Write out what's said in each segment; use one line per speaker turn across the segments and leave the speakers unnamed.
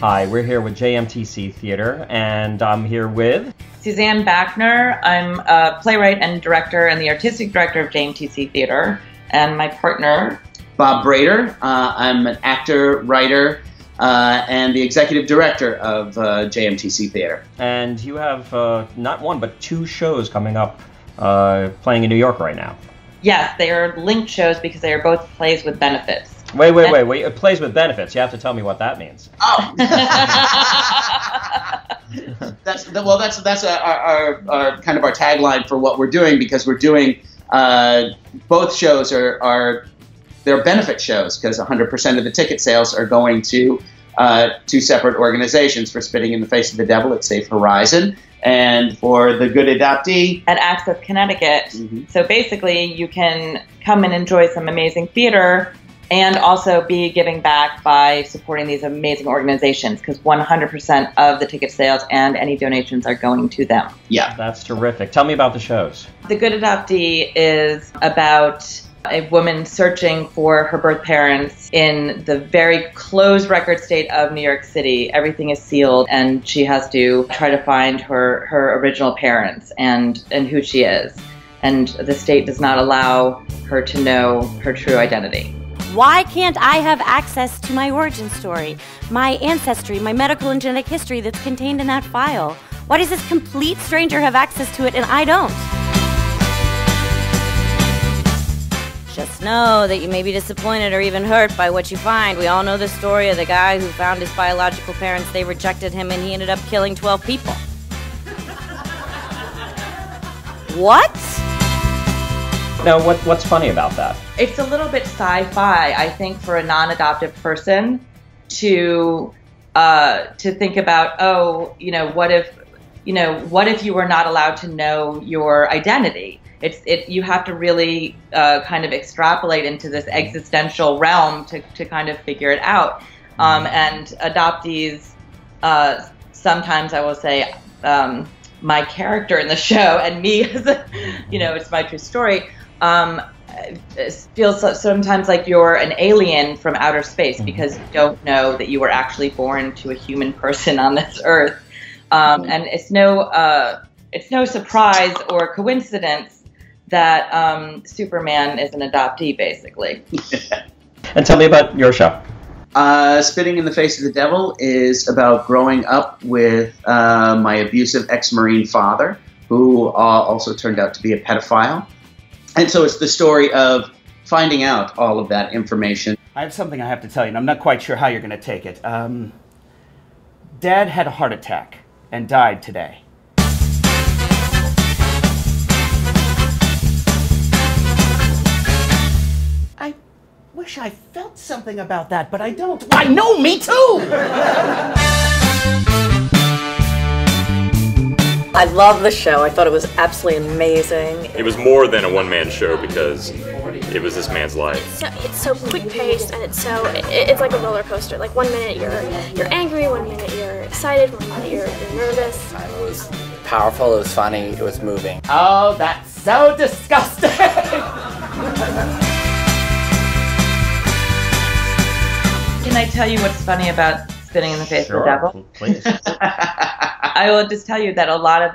Hi, we're here with JMTC Theatre, and I'm here with
Suzanne Bachner. I'm a playwright and director and the artistic director of JMTC Theatre, and my partner,
Bob Brader. I'm an actor, writer, and the executive director of JMTC Theatre.
And you have not one, but two shows coming up playing in New York right now. Yes,
they are linked shows because they are both plays with benefits.
Wait. It plays with benefits. You have to tell me what that means.
Oh. that's our kind of our tagline for what we're doing, because we're doing both shows they're benefit shows, because 100% of the ticket sales are going to two separate organizations: for Spitting in the Face of the Devil at Safe Horizon, and for The Good Adoptee
at Access Connecticut. Mm-hmm. So basically, you can come and enjoy some amazing theater and also be giving back by supporting these amazing organizations, because 100% of the ticket sales and any donations are going to them.
Yeah, that's terrific. Tell me about the shows.
The Good Adoptee is about a woman searching for her birth parents in the very closed record state of New York City. Everything is sealed, and she has to try to find her original parents and who she is. And the state does not allow her to know her true identity.
Why can't I have access to my origin story, my ancestry, my medical and genetic history that's contained in that file? Why does this complete stranger have access to it and I don't? Just know that you may be disappointed or even hurt by what you find. We all know the story of the guy who found his biological parents, they rejected him, and he ended up killing 12 people. What?
Now, what's funny about that?
It's a little bit sci-fi, I think, for a non-adoptive person to think about, what if you were not allowed to know your identity? You have to really kind of extrapolate into this existential realm to kind of figure it out. And adoptees, sometimes I will say, my character in the show and me, it's my true story, feels sometimes like you're an alien from outer space, because you don't know that you were actually born to a human person on this earth. And it's no surprise or coincidence that Superman is an adoptee, basically.
And tell me about your show.
Spitting in the Face of the Devil is about growing up with my abusive ex-Marine father, who also turned out to be a pedophile. And so it's the story of finding out all of that information.
I have something I have to tell you, and I'm not quite sure how you're going to take it. Dad had a heart attack and died today. I wish I felt something about that, but I don't. I know, me too!
I love the show. I thought it was absolutely amazing.
It was more than a one-man show because it was this man's life.
It's so quick-paced, and it's like a roller coaster. Like 1 minute you're angry, 1 minute you're excited, 1 minute you're nervous.
It was powerful, it was funny, it was moving.
Oh, that's so disgusting!
Can I tell you what's funny about Spitting in the Face of the Devil?
Please.
I will just tell you that a lot of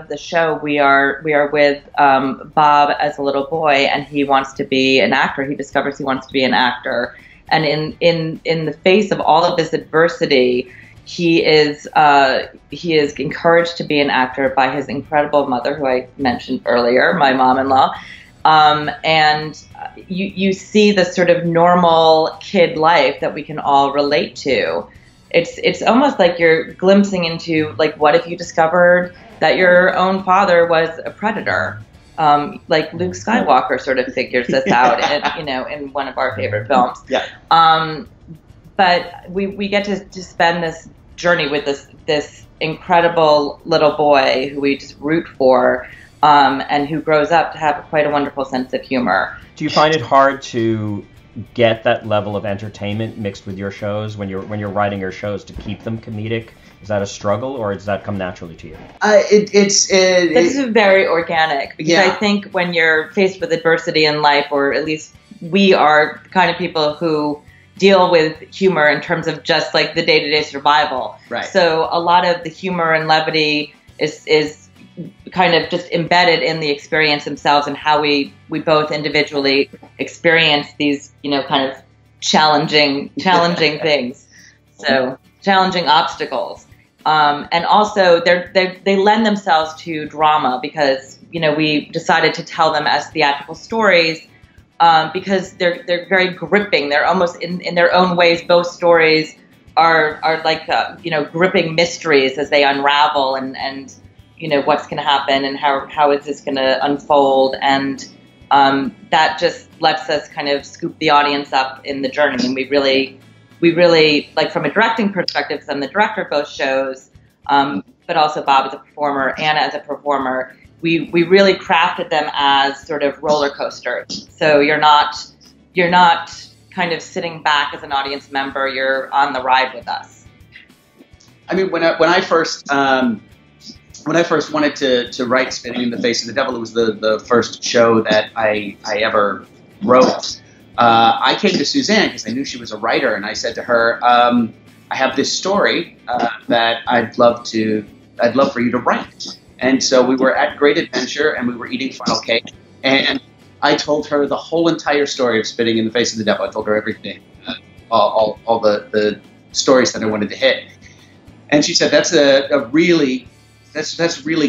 the show we are with Bob as a little boy, and he wants to be an actor. He discovers he wants to be an actor, and in the face of all of this adversity, he is encouraged to be an actor by his incredible mother, who I mentioned earlier, my mom-in-law. And you see the sort of normal kid life that we can all relate to. It's almost like you're glimpsing into, like, what if you discovered that your own father was a predator? Like Luke Skywalker sort of figures this out in one of our favorite films.
Yeah.
But we get to spend this journey with this incredible little boy who we just root for, and who grows up to have quite a wonderful sense of humor.
Do you find it hard to get that level of entertainment mixed with your shows when you're writing your shows, to keep them comedic? Is that a struggle, or does that come naturally to you?
This is very organic, because I think when you're faced with adversity in life, or at least we are the kind of people who deal with humor in terms of just like the day-to-day survival.
Right.
So a lot of the humor and levity is kind of just embedded in the experience themselves and how we both individually experience these, kind of challenging things. So challenging obstacles. And also they lend themselves to drama because, we decided to tell them as theatrical stories because they're very gripping. They're almost in their own ways. Both stories are like, gripping mysteries as they unravel and what's going to happen and how is this going to unfold. And that just lets us kind of scoop the audience up in the journey. And we really, like from a directing perspective, because I'm the director of both shows, but also Bob as a performer, Anna as a performer, we really crafted them as sort of roller coasters. So you're not kind of sitting back as an audience member, you're on the ride with us.
I mean, when I first wanted to write Spitting in the Face of the Devil, it was the first show that I ever wrote. I came to Suzanne because I knew she was a writer, and I said to her, I have this story that I'd love for you to write. And so we were at Great Adventure, and we were eating funnel cake, and I told her the whole entire story of Spitting in the Face of the Devil. I told her everything, all the stories that I wanted to hit. And she said, that's really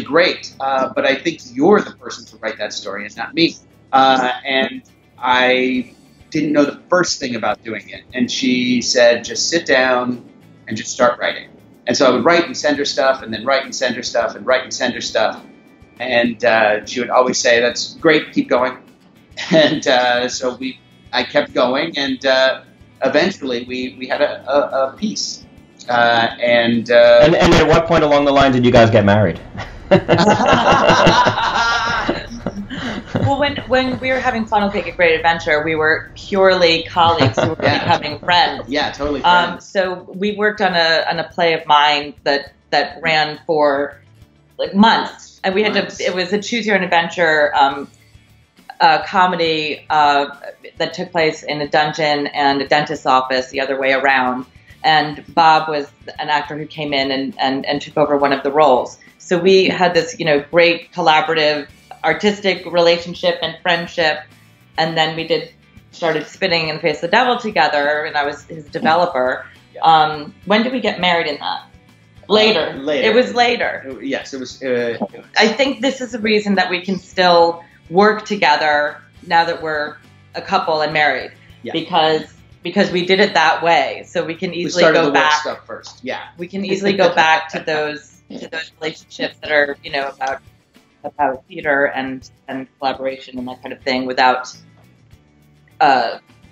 great, but I think you're the person to write that story and not me. And I didn't know the first thing about doing it. And she said, just sit down and just start writing. And so I would write and send her stuff, and then write and send her stuff, and write and send her stuff. And she would always say, that's great, keep going. And so I kept going, and eventually we had a piece. And
at what point along the line did you guys get married?
Well, when we were having funnel cake at Great Adventure, we were purely colleagues who were becoming friends.
Yeah, totally friends.
So we worked on a play of mine that ran for like months, and we had to. It was a Choose Your Own Adventure comedy that took place in a dungeon and a dentist's office, the other way around. And Bob was an actor who came in and took over one of the roles. So we had this, great collaborative artistic relationship and friendship. And then we started Spitting in the Face of the Devil together, and I was his developer. When did we get married in that? Later. It was later.
Yes, it was.
I think this is the reason that we can still work together now that we're a couple and married. Yeah. Because we did it that way, so we can easily go back.
Work stuff first. Yeah,
we can easily go back to those relationships that are about theater and collaboration and that kind of thing without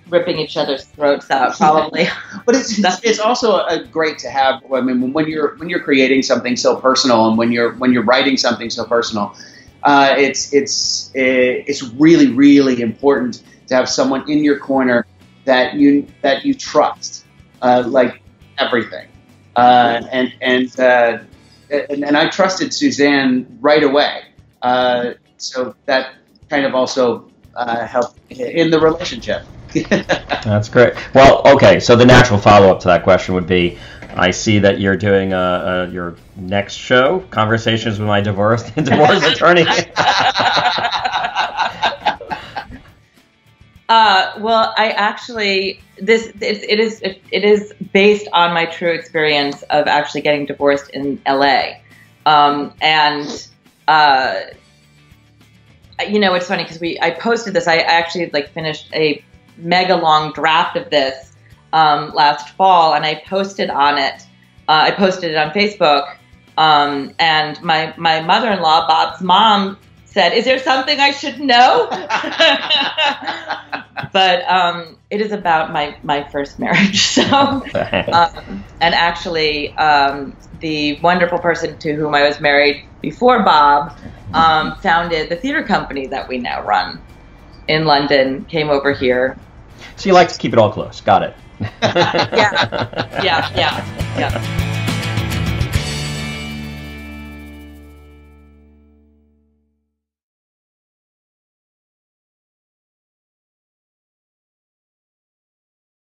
ripping each other's throats out, probably.
But it's also great to have. I mean, when you're creating something so personal, and when you're writing something so personal, it's really, really important to have someone in your corner that you trust, like everything, and I trusted Suzanne right away, so that kind of also helped in the relationship.
That's great. Well, okay, so the natural follow-up to that question would be, I see that you're doing your next show, Conversations with My Divorce Attorney.
Well, I actually it is based on my true experience of actually getting divorced in LA, it's funny because I posted this. I actually finished a mega long draft of this last fall, and I posted on it. I posted it on Facebook, and my mother-in-law, Bob's mom, said, "Is there something I should know?" But it is about my first marriage. So, and actually, the wonderful person to whom I was married before Bob founded the theater company that we now run in London. Came over here.
So you like to keep it all close. Got it.
Yeah.